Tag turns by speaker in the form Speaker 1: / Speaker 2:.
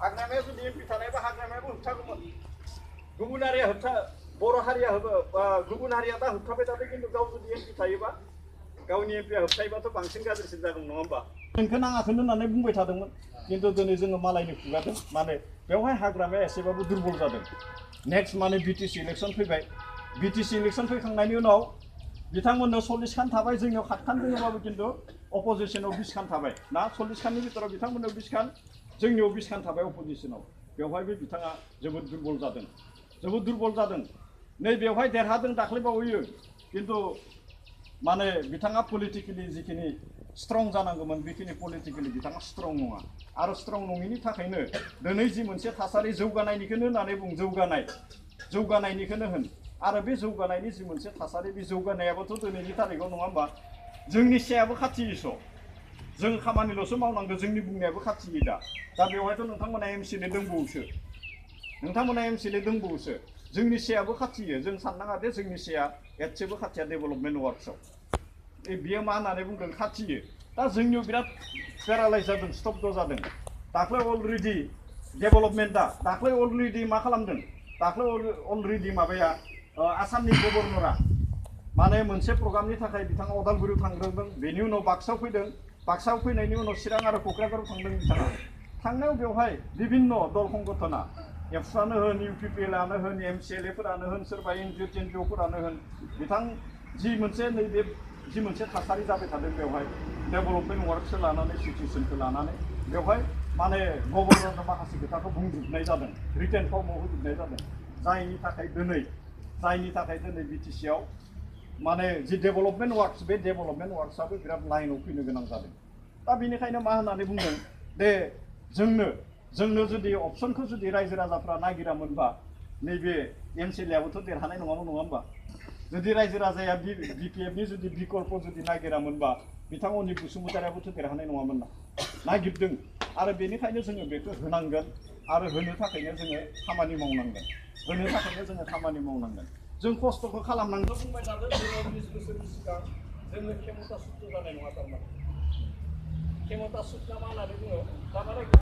Speaker 1: हाग्रामाया जुदि एमपि थानायबा हाग्रामायाबो होबथागौमोन गुबुन हारिया बर' हारिया गुबुन हारिया दा होबथाबाय थादों खिन्थु गाव जुदि एमपि थायोबा गावनि एमपिया होबथायोबाथ' बांसिन गाज्रिसिन जागौमोन नङा होमबा जोंखौ नाङाखौनो होननानै बुंबाय थादोंमोन खिन्थु दिनै जोङो मालायनि खुगाजों माने बेवहाय हाग्रामाया एसेबाबो दुर्बल जादों नेक्स्ट माने बिटिसि इलेक्सन फैबाय बिटिसि इलेक्सन फैखांनायनि उनाव बिथांमोननो 40 खान थाबाय जोंनियाव 7 खान दङबाबो खिन्थु अपोजिशनाव 20 खान थाबाय ना 40 खाननि बिथोराव बिथांमोननाव 20 खान जोंनियाव 20 खान थाबाय अपोजिशनाव बेवहायबो बिथाङा जोबोद दुर्बल जादों नै बेवहाय देरहादों दाख्लैबावैयो खिन्थु माने बिथाङा पलिटिकेलि जिखिनि स्ट्रं जानांगौमोन बेखिनि पलिटिकेलि बिथाङा स्ट्रं नङा आरो स्ट्रं नङिनि थाखायनो दिनै जि मोनसे थासारि जौगानायनिखौनो होननानै बुं जौगानायनिखौनो होन आरो बे जौगानायनि जि मोनसे थासारि बे जौगानायाबोथ' दिनैनि तारिखाव नङा होमबा जोंनि सायाबो खाथियोस' जों खामानिल'सो मावनांगौ जोंनि बुंनायाबो खाथियो दा बेवहायथ' नोंथांमोना एमसिएलए दंबावोसो जोंनि सायाबो खाथियो जों साननाङा दे जोंनि साया एसेबो खाथिया डेभेलपमेन्ट वार्कसआव बियो मा होननानै बुंदों खाथियो दा जोंनियाव बिराद पेरालाइज जादों स्तब्ध जादों दाख्लै अलरेडि डेभेलपमेन्टआ दाख्लै अलरेडि मा खालामदों दाख्लै अलरेडि माबाया आसामनि गभर्नरा माने मोनसे प्रग्रामनि थाखाय बिथाङा अदालगुरियाव थांदोंमोन बेनि उनाव बाक्सायाव फैनायनि उनाव चिरां आरो क'क्राझाराव थांदों बिथाङा थांनायाव बेवहाय बिभिन्न दल संगठना एबसुआनो होन इउपिपिएलआनो होन एमसिएलएफोरानो होन सोरबा एनजिअ'फोरानो होन बिथां जि मोनसे थासारि जाबाय थादों बेवहाय डेभेलपमेन्ट वार्कसो लानानै सिचुवेसनखौ लानानै बेवहाय माने गभर्नरनो माखासे खोथाखौ बुंजोबनाय जादों रिटेन फर्मआव होजोबनाय जादों जायनि थाखाय दिनै बिटिसिआव माने जि डेभेलपमेन्ट वार्कस बे डेभेलपमेन्ट वार्कसआबो बिराद लाइनाव फैनो गोनां जादों दा बेनिखायनो मा होननानै बुंदों दे जोंनो जुदि अपसनखौ जुदि रायजो राजाफ्रा नागिरामोनबा नैबे एमसिएलएआबोथ' देरहानाय नङामोन नङा होमबा जुदि रायजो राजाया बिपिएफनि जुदि बिकल्प जुदि नागिरामोनबा बिथांमोननि बसुमतारियाबोथ' देरहानाय नङामोन नागिरदों आरो बेनिखायनो जोङो बेखौ होनांगोन आरो होनो थाखायनो जोङो खामानि मावनांगोन जों खस्थ'खौ खालामनांगौ बुंबाय थादों 20 बोसोरनि सिगां जोङो खेमता सुक्त जानाय नङा थारमाने खेमता सुक्तआ मा होननानै बुङो थारमाने